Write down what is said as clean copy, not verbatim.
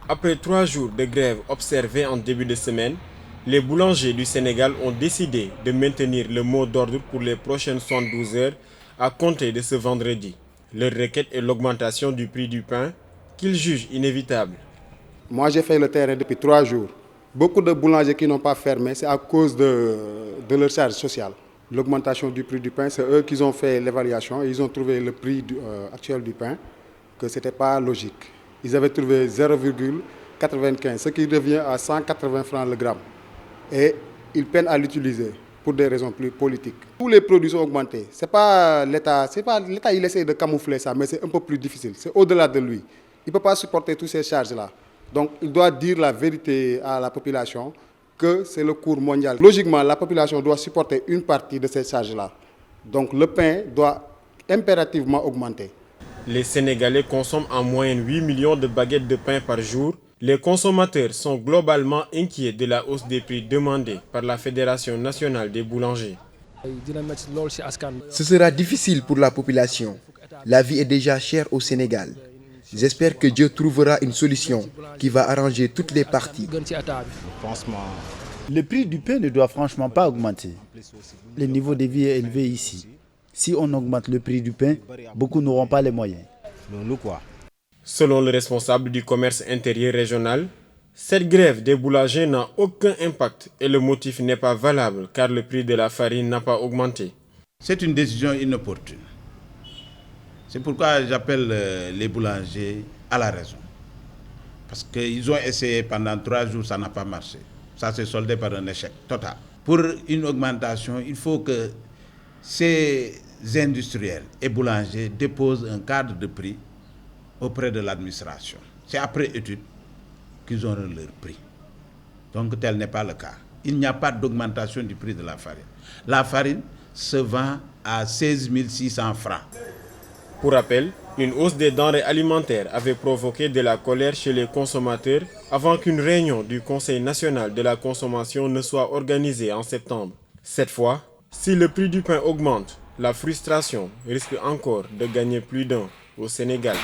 Après 3 jours de grève observés en début de semaine, les boulangers du Sénégal ont décidé de maintenir le mot d'ordre pour les prochaines 72 heures à compter de ce vendredi. Leur requête est l'augmentation du prix du pain qu'ils jugent inévitable. Moi, j'ai fait le terrain depuis 3 jours. Beaucoup de boulangers qui n'ont pas fermé, c'est à cause de leur charge sociale. L'augmentation du prix du pain, c'est eux qui ont fait l'évaluation. Ils ont trouvé le prix actuel du pain, que ce n'était pas logique. Ils avaient trouvé 0,95, ce qui revient à 180 francs le gramme. Et ils peinent à l'utiliser pour des raisons plus politiques. Tous les produits sont augmentés. L'État, il essaie de camoufler ça, mais c'est un peu plus difficile. C'est au-delà de lui. Il ne peut pas supporter toutes ces charges-là. Donc il doit dire la vérité à la population que c'est le cours mondial. Logiquement, la population doit supporter une partie de ces charges-là. Donc le pain doit impérativement augmenter. Les Sénégalais consomment en moyenne 8 millions de baguettes de pain par jour. Les consommateurs sont globalement inquiets de la hausse des prix demandée par la Fédération nationale des boulangers. Ce sera difficile pour la population. La vie est déjà chère au Sénégal. J'espère que Dieu trouvera une solution qui va arranger toutes les parties. Le prix du pain ne doit franchement pas augmenter. Le niveau de vie est élevé ici. Si on augmente le prix du pain, beaucoup n'auront pas les moyens. Selon le responsable du commerce intérieur régional, cette grève des boulangers n'a aucun impact et le motif n'est pas valable car le prix de la farine n'a pas augmenté. C'est une décision inopportune. C'est pourquoi j'appelle les boulangers à la raison. Parce qu'ils ont essayé pendant 3 jours, ça n'a pas marché. Ça s'est soldé par un échec total. Pour une augmentation, il faut que ces industriels et boulangers déposent un cadre de prix auprès de l'administration. C'est après étude qu'ils auront leur prix. Donc tel n'est pas le cas. Il n'y a pas d'augmentation du prix de la farine. La farine se vend à 16 600 francs. Pour rappel, une hausse des denrées alimentaires avait provoqué de la colère chez les consommateurs avant qu'une réunion du Conseil national de la consommation ne soit organisée en septembre. Cette fois, si le prix du pain augmente, la frustration risque encore de gagner plus d'un au Sénégal.